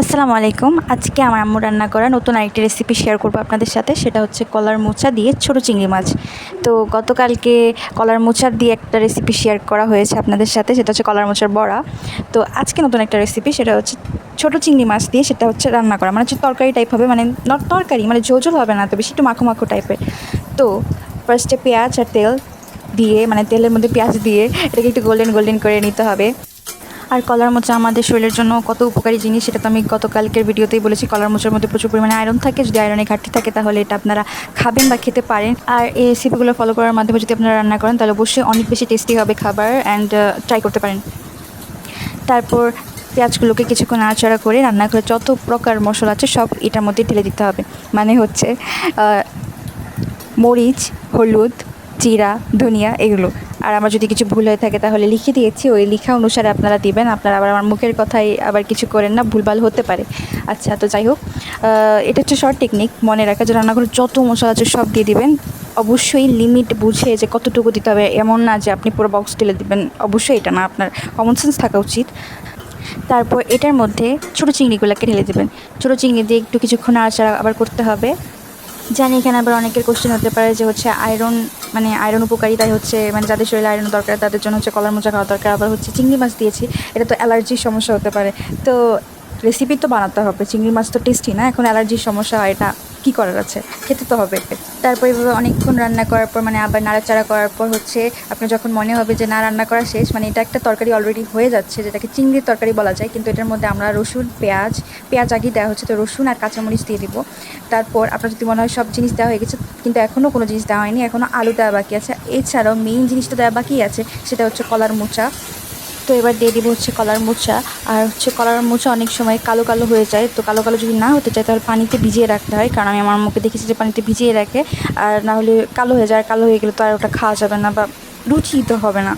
আসসালামু আলাইকুম। আজকে আমার আম্মু রান্না করা নতুন আরেকটি রেসিপি শেয়ার করব আপনাদের সাথে। সেটা হচ্ছে কলার মোচা দিয়ে ছোট চিংড়ি মাছ। তো গতকালকে কলার মোচা দিয়ে একটা রেসিপি শেয়ার করা হয়েছে আপনাদের সাথে, সেটা হচ্ছে কলার মোচার বড়া। তো আজকে নতুন একটা রেসিপি, সেটা হচ্ছে ছোট চিংড়ি মাছ দিয়ে সেটা হচ্ছে রান্না করা, মানে হচ্ছে তরকারি টাইপ হবে, মানে নট তরকারি, মানে ঝোল ঝোল হবে না, তো বেশি একটু মাখো মাখো টাইপের। তো ফার্স্টে পেঁয়াজ আর তেল দিয়ে, মানে তেলের মধ্যে পেঁয়াজ দিয়ে এটাকে একটু গোল্ডেন গোল্ডেন করে নিতে হবে। আর কলার মোচা আমাদের শরীরের জন্য কত উপকারী জিনিস, সেটা তো আমি গতকালকের ভিডিওতেই বলেছি। কলার মোচার মধ্যে প্রচুর পরিমাণে আয়রন থাকে, যদি আয়রনের ঘাটতি থাকে তাহলে এটা আপনারা খাবেন বা খেতে পারেন। আর এই রেসিপিগুলো ফলো করার মাধ্যমে যদি আপনারা রান্না করেন তাহলে অবশ্যই অনেক বেশি টেস্টি হবে খাবার, অ্যান্ড ট্রাই করতে পারেন। তারপর পেঁয়াজগুলোকে কিছুক্ষণ নাড়াচাড়া করে রান্না করে যত প্রকার মশলা আছে সব এটার মধ্যে ঢেলে দিতে হবে। মানে হচ্ছে মরিচ, হলুদ, জিরা, ধনিয়া, এগুলো। আর আমার যদি কিছু ভুল হয়ে থাকে তাহলে লিখে দিয়েছি, ওই লেখা অনুসারে আপনারা দিবেন। আপনারা আবার আমার মুখের কথাই আবার কিছু করেন না, ভুলভাল হতে পারে। আচ্ছা, তো যাই হোক, এটা হচ্ছে শর্ট টেকনিক, মনে রাখা যে রান্নাঘরে যত মশলা আছে সব দিয়ে দিবেন। অবশ্যই লিমিট বুঝে যে কতটুকু দিতে হবে, এমন না যে আপনি পুরো বক্স ঢেলে দিবেন, অবশ্যই এটা না, আপনার কমন সেন্স থাকা উচিত। তারপর এটার মধ্যে ছোটো চিংড়িগুলোকে ঢেলে দেবেন। ছোটো চিংড়ি দিয়ে একটু কিছুক্ষণ নাড়াচাড়া আবার করতে হবে। জানি এখানে আবার অনেকের কোশ্চেন হতে পারে যে হচ্ছে আয়রন, মানে আয়রন উপকারী, তাই হচ্ছে মানে যাদের শরীরে আয়রন দরকার তাদের জন্য হচ্ছে কলার মোচা খাওয়া দরকার। আবার হচ্ছে চিংড়ি মাছ দিয়েছি, এটা তো অ্যালার্জির সমস্যা হতে পারে। তো রেসিপি তো বানাতে হবে, চিংড়ি মাছ তো টেস্টি না, এখন অ্যালার্জির সমস্যা হয়, এটা কী করার আছে, খেতে তো হবে। তারপর এভাবে অনেকক্ষণ রান্না করার পর, মানে আবার নাড়াচাড়া করার পর হচ্ছে আপনার যখন মনে হবে যে না, রান্না করা শেষ, মানে এটা একটা তরকারি অলরেডি হয়ে যাচ্ছে, যেটাকে চিংড়ির তরকারি বলা যায়, কিন্তু এটার মধ্যে আমরা রসুন, পেঁয়াজ আগে দেওয়া হচ্ছে, তো রসুন আর কাঁচামরিচ দিয়ে দিব। তারপর আপনার যদি মনে হয় সব জিনিস দেওয়া হয়ে গেছে, কিন্তু এখনও কোনো জিনিস দেওয়া হয়নি, এখনও আলু দেওয়া বাকি আছে। এছাড়াও মেইন জিনিসটা দেওয়া বাকি আছে, সেটা হচ্ছে কলার মোচা। তো এবার দিয়ে দিব হচ্ছে কলার মোচা। আর হচ্ছে কলার মোচা অনেক সময় কালো কালো হয়ে যায়, তো কালো কালো যদি না হতে চায় তাহলে পানিতে ভিজিয়ে রাখতে হয়, কারণ আমি আমার মুখে দেখেছি যে পানিতে ভিজিয়ে রাখে, আর না হলে কালো হয়ে যায়। আর কালো হয়ে গেলে তো আর ওটা খাওয়া যাবে না বা রুচি তো হবে না।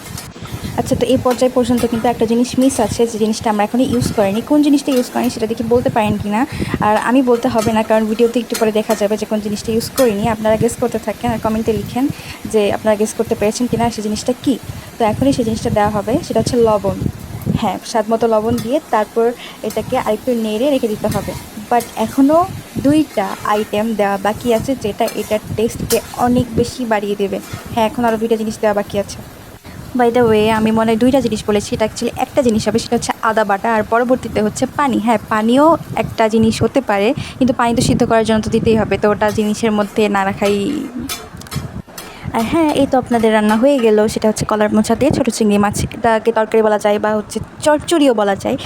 আচ্ছা, তো এই পর্যায় পর্যন্ত কিন্তু একটা জিনিস মিস আছে, যে জিনিসটা আমরা এখনই ইউজ করিনি। কোন জিনিসটা ইউজ করিনি সেটা দেখে বলতে পারেন কি না? আর আমি বলতে হবে না, কারণ ভিডিওতে একটু পরে দেখা যাবে যে কোন জিনিসটা ইউজ করিনি। আপনারা গেস করতে থাকেন আর কমেন্টে লিখেন যে আপনারা গেস করতে পেরেছেন কিনা সেই জিনিসটা কী। তো এখনই সেই জিনিসটা দেওয়া হবে, সেটা হচ্ছে লবণ। হ্যাঁ, স্বাদ মতো লবণ দিয়ে তারপর এটাকে আরেকটু নেড়ে রেখে দিতে হবে। বাট এখনও দুইটা আইটেম দেওয়া বাকি আছে, যেটা এটার টেস্টকে অনেক বেশি বাড়িয়ে দেবে। হ্যাঁ, এখন আরও দুইটা জিনিস দেওয়া বাকি আছে। বাই দ্য ওয়ে, আমি মনে হয় দুইটা জিনিস বলেছি, এটা অ্যাকচুয়ালি একটা জিনিস হবে, সেটা হচ্ছে আদা বাটা, আর পরবর্তীতে হচ্ছে পানি। হ্যাঁ, পানিও একটা জিনিস হতে পারে, কিন্তু পানি তো সিদ্ধ করার জন্য তো দিতেই হবে, তো ওটা জিনিসের মধ্যে না রাখাই। আর হ্যাঁ, এই তো আপনাদের রান্না হয়ে গেল, সেটা হচ্ছে কলার মোচা দিয়ে ছোটো চিংড়ি মাছ। এটাকে তরকারি বলা যায় বা হচ্ছে চচ্চড়িও বলা যায়,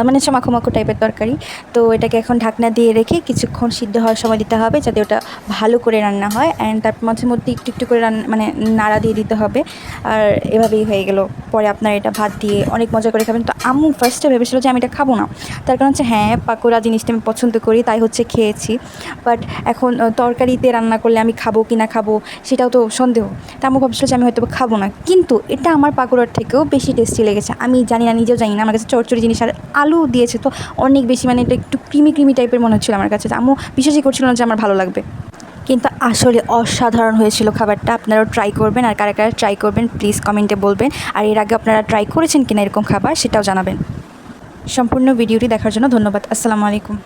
মানে হচ্ছে মাখো মাখো টাইপের তরকারি। তো এটাকে এখন ঢাকনা দিয়ে রেখে কিছুক্ষণ সিদ্ধ হওয়ার সময় দিতে হবে, যাতে ওটা ভালো করে রান্না হয়। অ্যান্ড তারপর মাঝে মধ্যে একটু একটু করে মানে নাড়া দিয়ে দিতে হবে। আর এভাবেই হয়ে গেল। পরে আপনার এটা ভাত দিয়ে অনেক মজা করে খাবেন। তো আম্মু ফার্স্টে ভেবেছিল যে আমি এটা খাবো না, তার কারণ হচ্ছে হ্যাঁ, পাকোড়া জিনিসটা আমি পছন্দ করি, তাই হচ্ছে খেয়েছি। বাট এখন তরকারিতে রান্না করলে আমি খাবো কি না খাবো সেটাও তো সন্দেহ। তা আম্মু ভাবছিল যে আমি হয়তো খাবো না, কিন্তু এটা আমার পাকোড়ার থেকেও বেশি টেস্টি লেগেছে। আমি জানি না, নিজেও জানি না, আমার কাছে চচ্চড়ি জিনিস আর আলু দিয়েছে তো অনেক বেশি, মানে এটা একটু ক্রিমি ক্রিমি টাইপের মনে হচ্ছিলো আমার কাছে। আম্মু বিশ্বাসই করছিল না যে আমার ভালো লাগবে, কিন্তু আসলে অসাধারণ হয়েছিল খাবারটা। আপনারাও ট্রাই করবেন, আর কারা কারা ট্রাই করবেন প্লিজ কমেন্টে বলবেন। আর এর আগে আপনারা ট্রাই করেছেন কিনা এরকম খাবার সেটাও জানাবেন। সম্পূর্ণ ভিডিওটি দেখার জন্য ধন্যবাদ। আসসালামু আলাইকুম।